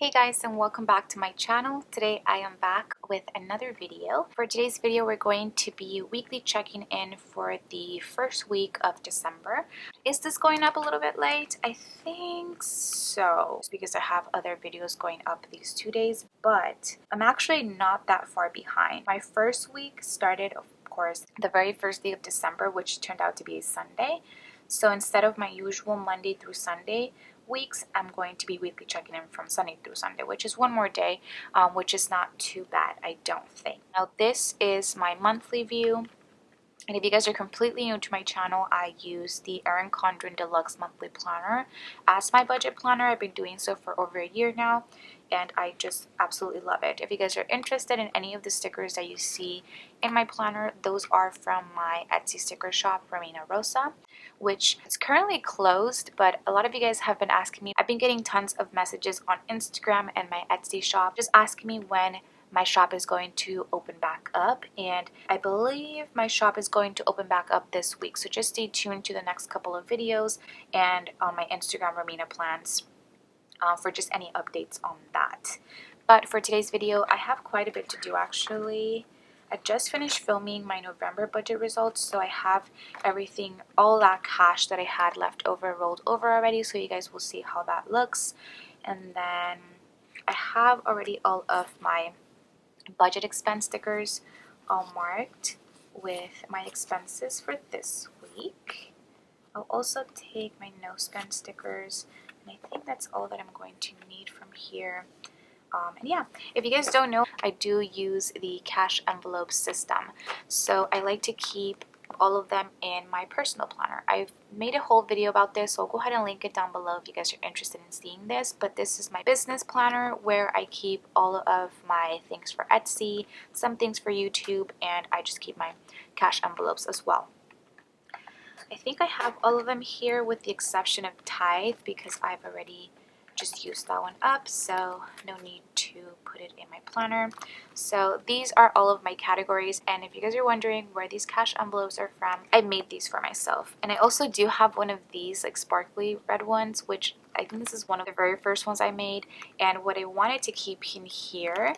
Hey guys, and welcome back to my channel. Today I am back with another video. For today's video we're going to be weekly checking in for the first week of December. Is this going up a little bit late? I think so. It's because I have other videos going up these 2 days, but I'm actually not that far behind. My first week started, of course, the very first day of December, which turned out to be a Sunday. So instead of my usual Monday through Sunday weeks, I'm going to be weekly checking in from Sunday through Sunday, which is one more day, which is not too bad, I don't think. Now this is my monthly view, and if you guys are completely new to my channel, I use the Erin Condren Deluxe Monthly Planner as my budget planner. I've been doing so for over a year now, and I just absolutely love it. If you guys are interested in any of the stickers that you see in my planner, those are from my Etsy sticker shop, Romina Rosa, which is currently closed, but a lot of you guys have been asking me. I've been getting tons of messages on Instagram and my Etsy shop just asking me when my shop is going to open back up, and I believe my shop is going to open back up this week, so just stay tuned to the next couple of videos and on my Instagram Romina Plans for just any updates on that. But for today's video I have quite a bit to do actually. I just finished filming my November budget results, so I have everything, all that cash that I had left over rolled over already, so you guys will see how that looks. And then I have already all of my budget expense stickers all marked with my expenses for this week. I'll also take my no spend stickers, and I think that's all that I'm going to need from here. And yeah, if you guys don't know, I do use the cash envelope system, so I like to keep all of them in my personal planner. I've made a whole video about this, so I'll go ahead and link it down below if you guys are interested in seeing this. But this is my business planner where I keep all of my things for Etsy, some things for YouTube, and I just keep my cash envelopes as well. I think I have all of them here with the exception of Tithe, because I've already just used that one up, so no need to put it in my planner. So these are all of my categories, and if you guys are wondering where these cash envelopes are from, I made these for myself. And I also do have one of these like sparkly red ones, which I think this is one of the very first ones I made. And what I wanted to keep in here,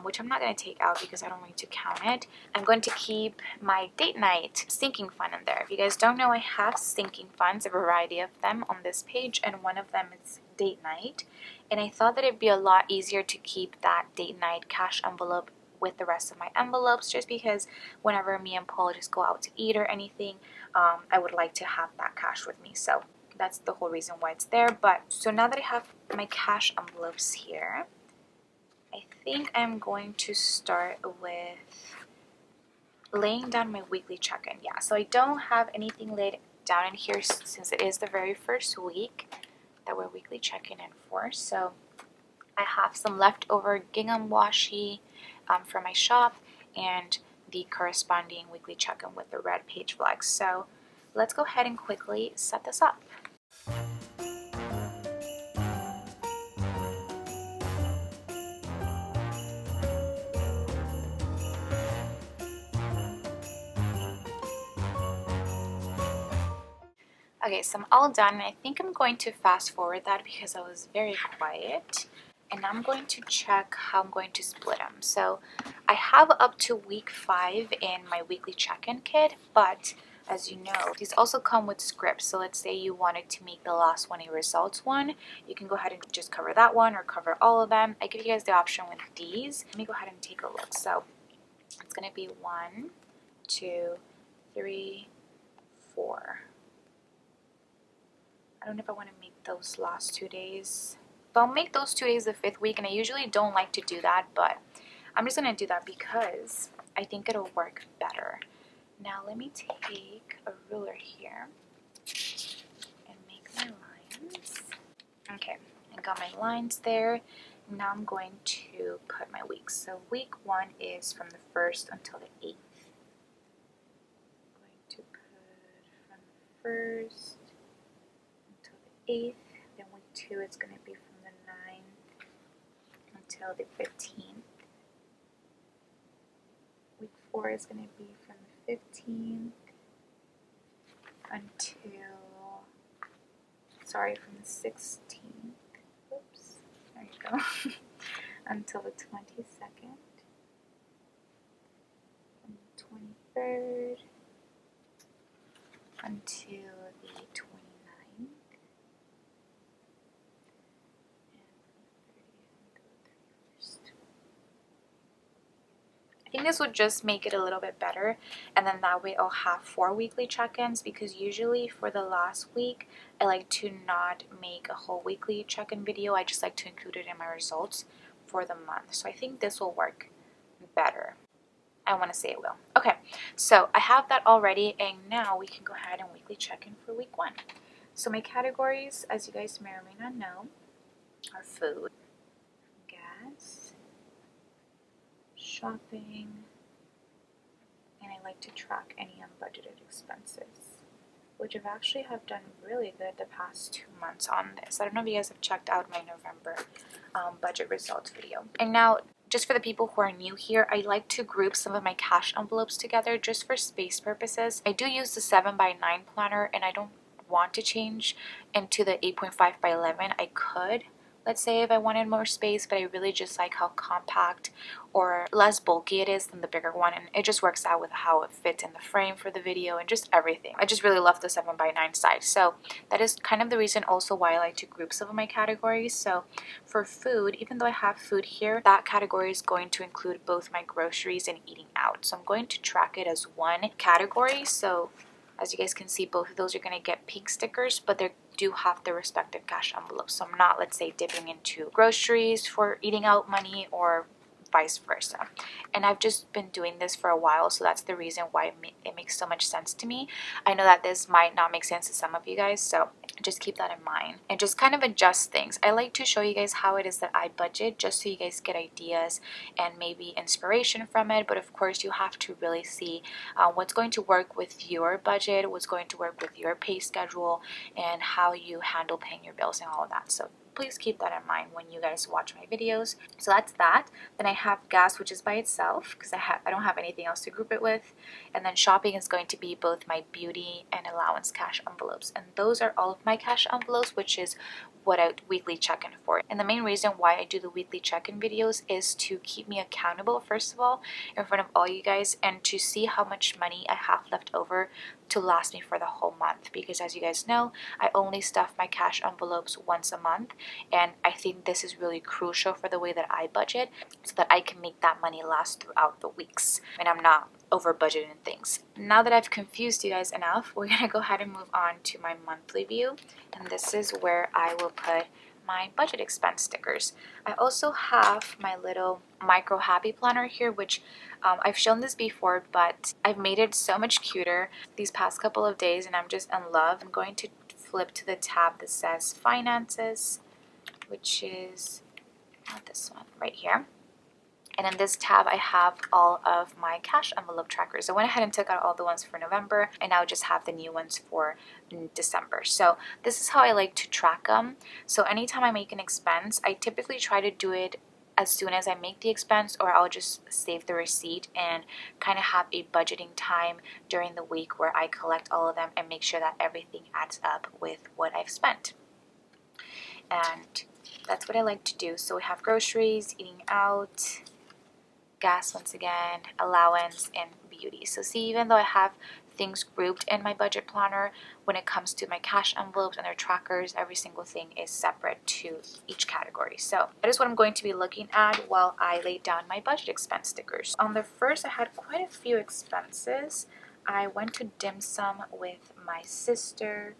which I'm not going to take out because I don't want to count it, I'm going to keep my date night sinking fund in there. If you guys don't know, I have sinking funds, a variety of them on this page, and one of them is date night. And I thought that it'd be a lot easier to keep that date night cash envelope with the rest of my envelopes, just because whenever me and Paul just go out to eat or anything, I would like to have that cash with me. So that's the whole reason why it's there. But so now that I have my cash envelopes here, I think I'm going to start with laying down my weekly check-in. Yeah, so I don't have anything laid down in here since it is the very first week that we're weekly checking in for. So I have some leftover gingham washi from my shop and the corresponding weekly check-in with the red page flags. So let's go ahead and quickly set this up. Okay, so I'm all done, and I think I'm going to fast forward that because I was very quiet. And now I'm going to check how I'm going to split them. So I have up to week 5 in my weekly check-in kit, but as you know, these also come with scripts. So let's say you wanted to make the last one a results one, you can go ahead and just cover that one or cover all of them. I give you guys the option with these. Let me go ahead and take a look. So it's going to be 1, 2, 3, 4. I don't know if I want to make those last 2 days. So I'll make those 2 days the 5th week, and I usually don't like to do that, but I'm just going to do that because I think it'll work better. Now let me take a ruler here and make my lines. Okay, I got my lines there. Now I'm going to put my weeks. So week 1 is from the 1st until the 8th. I'm going to put from the 1st until the 8th. Then week 2 it's going to be from the 9th until the 15th. Week 4 is going to be from the 15th until, from the 16th. Oops, there you go. Until the 22nd, from the 23rd until the 29th, I think this would just make it a little bit better, and then that way I'll have 4 weekly check-ins, because usually for the last week I like to not make a whole weekly check-in video. I just like to include it in my results for the month. So I think this will work better. I want to say it will. Okay, so I have that already, and now we can go ahead and weekly check in for week 1. So my categories, as you guys may or may not know, are food, gas, shopping, and I like to track any unbudgeted expenses, which I've actually have done really good the past 2 months on this. I don't know if you guys have checked out my November budget results video. And now, just for the people who are new here, I like to group some of my cash envelopes together just for space purposes. I do use the 7x9 planner, and I don't want to change into the 8.5x11. I could, let's say, if I wanted more space, but I really just like how compact or less bulky it is than the bigger one, and it just works out with how it fits in the frame for the video and just everything. I just really love the 7x9 size, so that is kind of the reason also why I like to group some of my categories. So for food, even though I have food here, that category is going to include both my groceries and eating out, so I'm going to track it as one category. So as you guys can see, both of those are going to get pink stickers, but they do have the respective cash envelopes. So I'm not, let's say, dipping into groceries for eating out money or vice versa. And I've just been doing this for a while, so that's the reason why it makes so much sense to me. I know that this might not make sense to some of you guys, so just keep that in mind and just kind of adjust things. I like to show you guys how it is that I budget, just so you guys get ideas and maybe inspiration from it. But of course, you have to really see what's going to work with your budget, what's going to work with your pay schedule, and how you handle paying your bills and all of that. So please keep that in mind when you guys watch my videos. So that's that. Then I have gas, which is by itself because I don't have anything else to group it with. And then shopping is going to be both my beauty and allowance cash envelopes. And those are all of my cash envelopes, which is what I weekly check-in for. And the main reason why I do the weekly check-in videos is to keep me accountable, first of all, in front of all you guys, and to see how much money I have left over to last me for the whole month. Because as you guys know, I only stuff my cash envelopes once a month, and I think this is really crucial for the way that I budget, so that I can make that money last throughout the weeks and I'm not over budgeting things. Now that I've confused you guys enough, we're gonna go ahead and move on to my monthly view, and this is where I will put my budget expense stickers. I also have my little micro happy planner here, which I've shown this before, but I've made it so much cuter these past couple of days, and I'm just in love. I'm going to flip to the tab that says finances, which is not this one, right here. And in this tab, I have all of my cash envelope trackers. I went ahead and took out all the ones for November, and now just have the new ones for December. So this is how I like to track them. So anytime I make an expense, I typically try to do it as soon as I make the expense, or I'll just save the receipt and kind of have a budgeting time during the week where I collect all of them and make sure that everything adds up with what I've spent. And that's what I like to do. So we have groceries, eating out, gas once again, allowance, and beauty. So see, even though I have things grouped in my budget planner, when it comes to my cash envelopes and their trackers, every single thing is separate to each category. So that is what I'm going to be looking at while I lay down my budget expense stickers. On the first, I had quite a few expenses. I went to dim sum with my sister,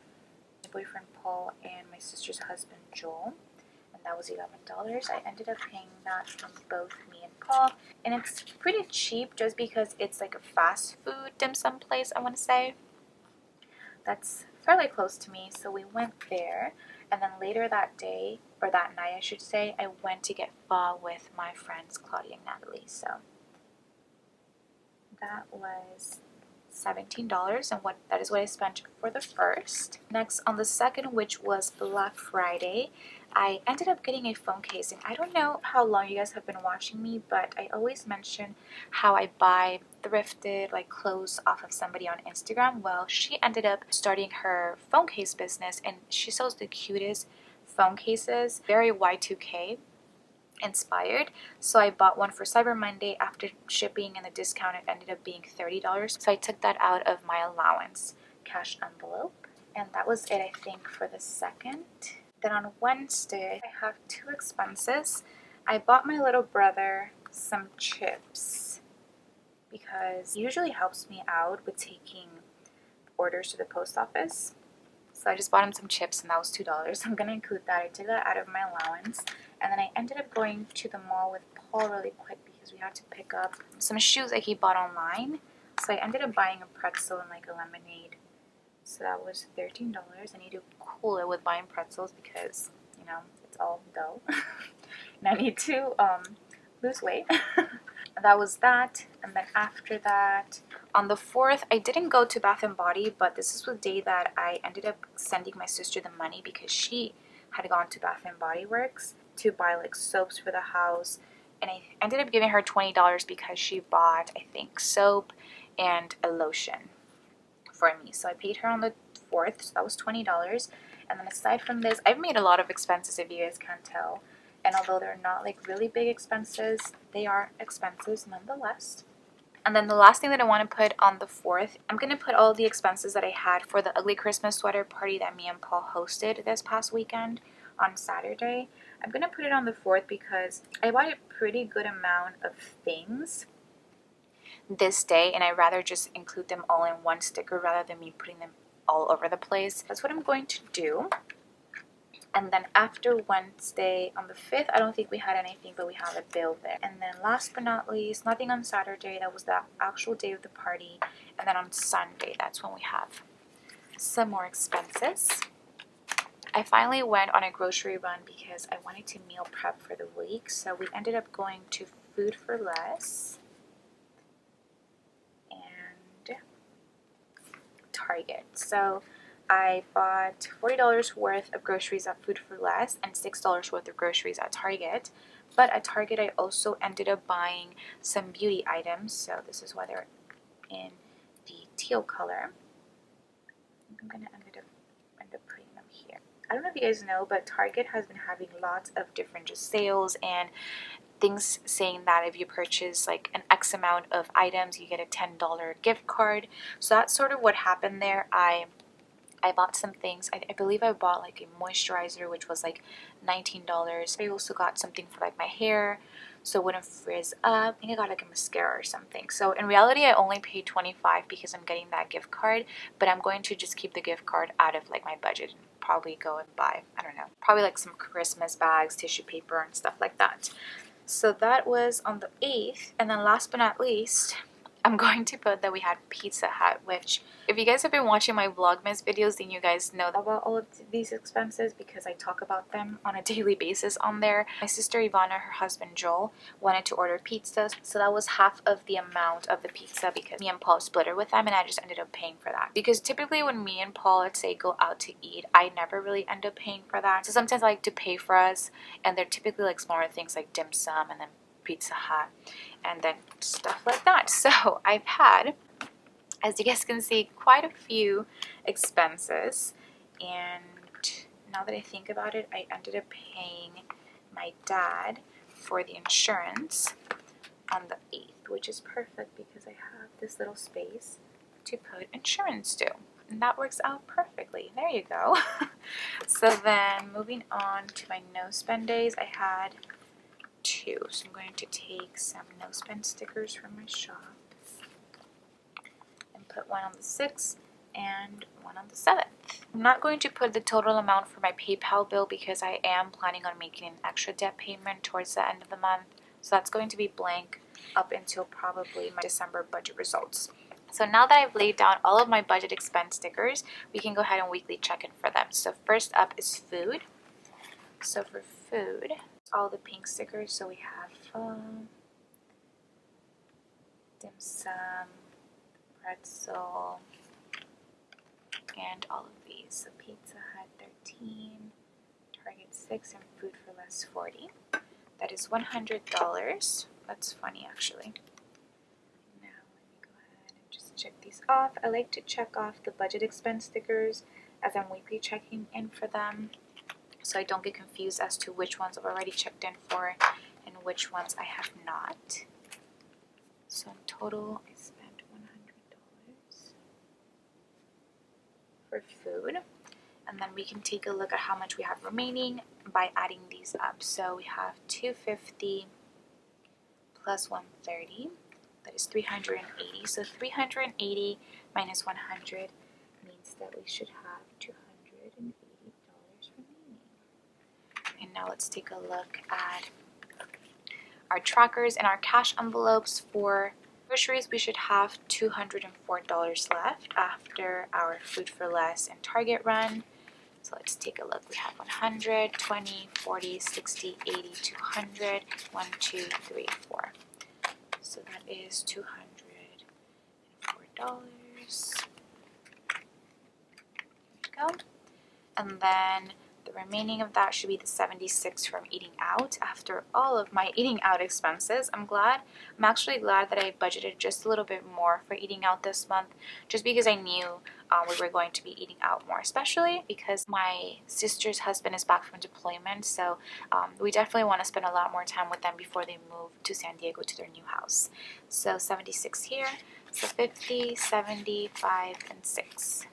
my boyfriend Paul, and my sister's husband Joel. That was $11. I ended up paying that from both me and Paul, and it's pretty cheap just because it's like a fast food dim sum place, I want to say. That's fairly close to me, so we went there, and then later that day, or that night I should say, I went to get pho with my friends Claudia and Natalie. So that was $17, and that is what I spent for the first. Next, on the second, which was Black Friday, I ended up getting a phone case, and I don't know how long you guys have been watching me, but I always mention how I buy thrifted like clothes off of somebody on Instagram. Well, she ended up starting her phone case business, and she sells the cutest phone cases, very Y2K. inspired. So I bought one for Cyber Monday. After shipping and the discount, it ended up being $30. So I took that out of my allowance cash envelope. And that was it, I think, for the second. Then on Wednesday, I have two expenses. I bought my little brother some chips because it usually helps me out with taking orders to the post office. So I just bought him some chips and that was $2. I'm going to include that. I took that out of my allowance. And then I ended up going to the mall with Paul really quick because we had to pick up some shoes that he bought online. So I ended up buying a pretzel and like a lemonade. So that was $13. I need to cool it with buying pretzels because, you know, it's all dough. And I need to lose weight. That was that. And then after that, on the 4th, I didn't go to Bath & Body, but this is the day that I ended up sending my sister the money because she had gone to Bath & Body Works to buy like soaps for the house. And I ended up giving her $20 because she bought, I think, soap and a lotion for me. So I paid her on the 4th, so that was $20. And then aside from this, I've made a lot of expenses if you guys can't tell. And although they're not like really big expenses, they are expenses nonetheless. And then the last thing that I want to put on the 4th, I'm going to put all the expenses that I had for the ugly Christmas sweater party that me and Paul hosted this past weekend on Saturday. I'm going to put it on the 4th because I bought a pretty good amount of things this day, and I'd rather just include them all in one sticker rather than me putting them all over the place. That's what I'm going to do. And then after Wednesday, on the 5th, I don't think we had anything, but we have a bill there. And then last but not least, nothing on Saturday. That was the actual day of the party. And then on Sunday, that's when we have some more expenses. I finally went on a grocery run because I wanted to meal prep for the week. So we ended up going to Food for Less and Target. So I bought $40 worth of groceries at Food for Less and $6 worth of groceries at Target. But at Target, I also ended up buying some beauty items. So this is why they're in the teal color. I'm going to end up putting them here. I don't know if you guys know, but Target has been having lots of different just sales and things saying that if you purchase like an X amount of items, you get a $10 gift card. So that's sort of what happened there. I bought some things. I believe I bought like a moisturizer, which was like $19. I also got something for like my hair so it wouldn't frizz up. I think I got like a mascara or something. So in reality, I only paid $25 because I'm getting that gift card, but I'm going to just keep the gift card out of like my budget and probably go and buy, I don't know, probably like some Christmas bags, tissue paper and stuff like that. So that was on the 8th. And then last but not least, I'm going to put that we had Pizza Hut, which if you guys have been watching my Vlogmas videos, then you guys know about all of these expenses because I talk about them on a daily basis on there. My sister Ivana, her husband Joel, wanted to order pizza, so that was half of the amount of the pizza because me and Paul split it with them and I just ended up paying for that. Because typically when me and Paul, let's say, go out to eat, I never really end up paying for that. So sometimes I like to pay for us, and they're typically like smaller things like dim sum and then Pizza Hut and then stuff like that. So I've had, as you guys can see, quite a few expenses, and now that I think about it, I ended up paying my dad for the insurance on the 8th, which is perfect because I have this little space to put insurance to, and that works out perfectly. There you go. So then moving on to my no spend days, I had 2. So I'm going to take some no spend stickers from my shop and put one on the 6th and one on the 7th. I'm not going to put the total amount for my PayPal bill because I am planning on making an extra debt payment towards the end of the month. So that's going to be blank up until probably my December budget results. So now that I've laid down all of my budget expense stickers, we can go ahead and weekly check in for them. So first up is food. So for food, all the pink stickers. So we have dim sum, pretzel, and all of these. So Pizza Hut 13, Target 6, and Food for Less 40. That is $100. That's funny actually. Now let me go ahead and just check these off. I like to check off the budget expense stickers as I'm weekly checking in for them, so I don't get confused as to which ones I've already checked in for and which ones I have not. So in total, I spent $100 for food. And then we can take a look at how much we have remaining by adding these up. So we have $250 plus $130. That is $380. So $380 minus 100 means that we should have $280 remaining. And now let's take a look at our trackers and our cash envelopes. For groceries, we should have $204 left after our Food for Less and Target run. So let's take a look. We have 100, 20, 40, 60, 80, 200, 1, 2, 3, 4. So that is $204. There we go. And then the remaining of that should be the 76 from eating out. After all of my eating out expenses, I'm actually glad that I budgeted just a little bit more for eating out this month, just because I knew we were going to be eating out more, especially because my sister's husband is back from deployment. So we definitely want to spend a lot more time with them before they move to San Diego to their new house. So 76 here, so 50, 75, and 6.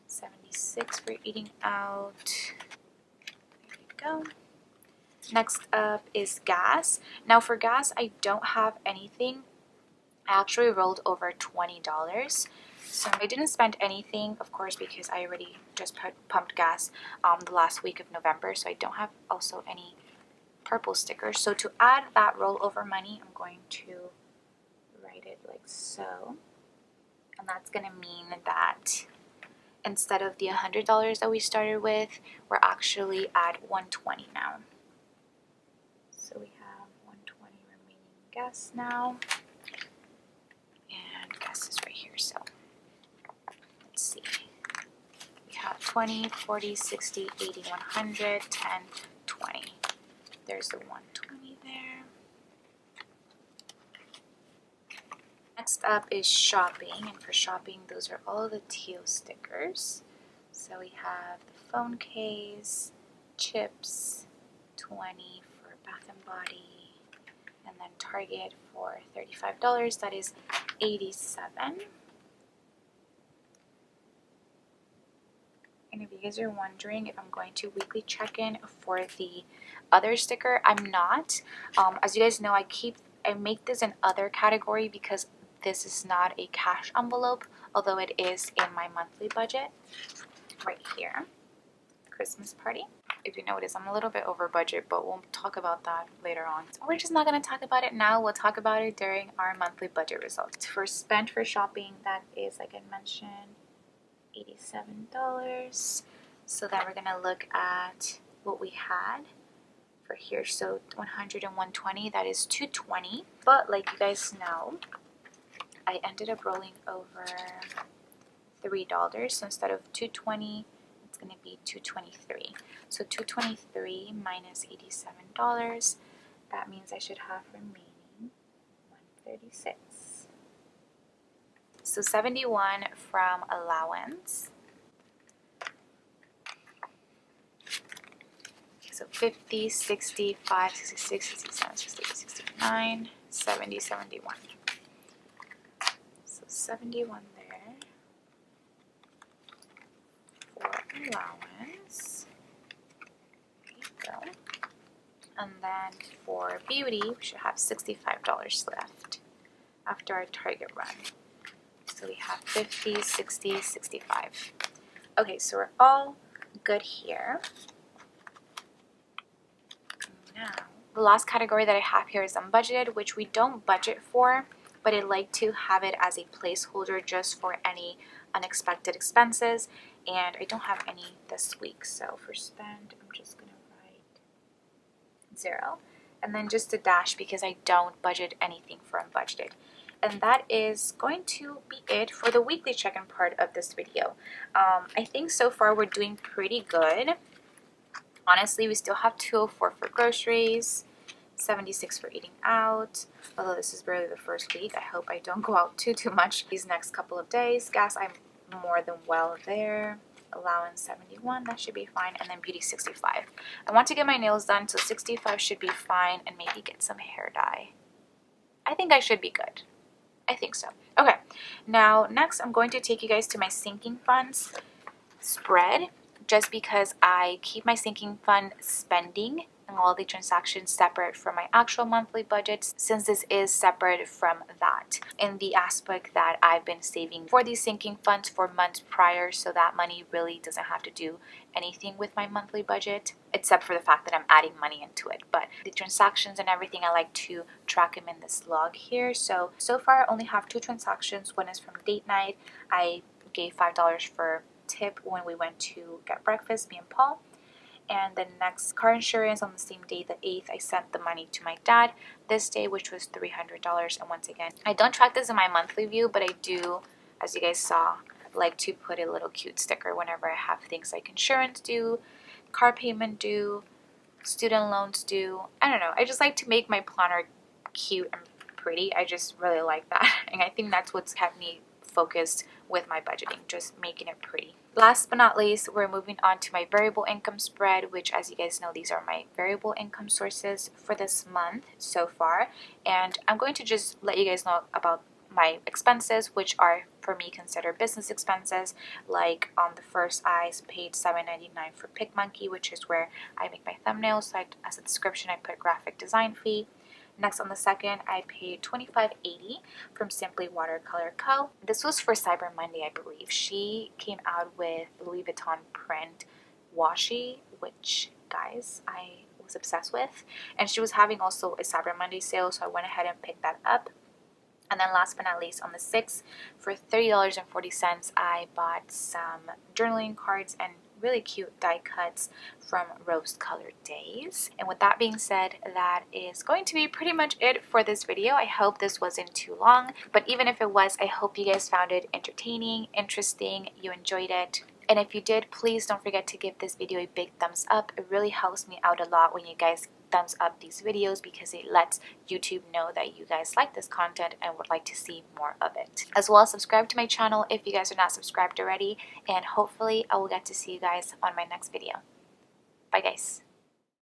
76 for eating out. There you go. Next up is gas. Now for gas, I don't have anything. I actually rolled over $20. So I didn't spend anything, of course, because I already just pumped gas the last week of November. So I don't have also any purple stickers. So to add that rollover money, I'm going to write it like so. And that's going to mean that instead of the $100 that we started with, we're actually at $120 now. So we have $120 remaining gas now. And gas is right here, so let's see. We have 20, 40, 60, 80, 100, 10, 20. There's the 120 there. Next up is shopping, and for shopping, those are all the teal stickers. So we have the phone case, chips, 20 for Bath and Body, and then Target for $35. That is $87. And if you guys are wondering if I'm going to weekly check-in for the other sticker, I'm not. As you guys know, I make this an other category because this is not a cash envelope, although it is in my monthly budget right here. Christmas party. If you notice, I'm a little bit over budget, but we'll talk about that later on. So we're just not going to talk about it now. We'll talk about it during our monthly budget results. For spent for shopping, that is, like I mentioned, $87. So then we're going to look at what we had for here. So 100 and 120, that is $220. But like you guys know, I ended up rolling over $3. So instead of $220, it's going to be $223. So $223 minus $87, that means I should have remaining $136. So $71 from allowance. So 50, 65, 66, 67, 68, 69, 70, 71. So 71 there for allowance. There you go. And then for beauty, we should have $65 left after our Target run. So we have 50, 60, 65. Okay, so we're all good here. Now, the last category that I have here is unbudgeted, which we don't budget for, but I like to have it as a placeholder just for any unexpected expenses, and I don't have any this week. So for spend, I'm just going to write 0, and then just a dash because I don't budget anything for unbudgeted. And that is going to be it for the weekly check-in part of this video. I think so far we're doing pretty good. Honestly, we still have $204 for groceries, $76 for eating out, although this is barely the first week. I hope I don't go out too much these next couple of days. Gas, I'm more than well there. allowance 71, that should be fine, and then beauty 65. I want to get my nails done, so 65 should be fine, and maybe get some hair dye. I think I should be good. I think so. Okay, now next I'm going to take you guys to my sinking funds spread, just because I keep my sinking fund spending and all the transactions separate from my actual monthly budgets, since this is separate from that, in the aspect that I've been saving for these sinking funds for months prior, so that money really doesn't have to do anything with my monthly budget, except for the fact that I'm adding money into it. But the transactions and everything, I like to track them in this log here. So far I only have 2 transactions. One is from date night. I gave $5 for tip when we went to get breakfast, me and Paul. And the next car insurance on the same day, the 8th, I sent the money to my dad this day, which was $300. And once again, I don't track this in my monthly view, but I do, as you guys saw, like to put a little cute sticker whenever I have things like insurance due, car payment due, student loans due. I don't know, I just like to make my planner cute and pretty. I just really like that, and I think that's what's kept me focused with my budgeting, just making it pretty. Last but not least, we're moving on to my variable income spread, which, as you guys know, these are my variable income sources for this month so far. And I'm going to just let you guys know about my expenses, which are for me considered business expenses. Like on the first, I paid $7.99 for PicMonkey, which is where I make my thumbnails. So as a description, I put graphic design fee. Next, on the second, I paid $25.80 from Simply Watercolor Co. This was for Cyber Monday, I believe. She came out with Louis Vuitton print washi, which, guys, I was obsessed with. And she was having also a Cyber Monday sale, so I went ahead and picked that up. And then last but not least, on the 6th, for $30.40, I bought some journaling cards and really cute die cuts from Rose Colored Days. And with that being said, that is going to be pretty much it for this video. I hope this wasn't too long, but even if it was, I hope you guys found it entertaining, interesting, you enjoyed it. And if you did, please don't forget to give this video a big thumbs up. It really helps me out a lot when you guys thumbs up these videos, because it lets YouTube know that you guys like this content and would like to see more of it. As well, subscribe to my channel if you guys are not subscribed already, and hopefully I will get to see you guys on my next video. Bye guys.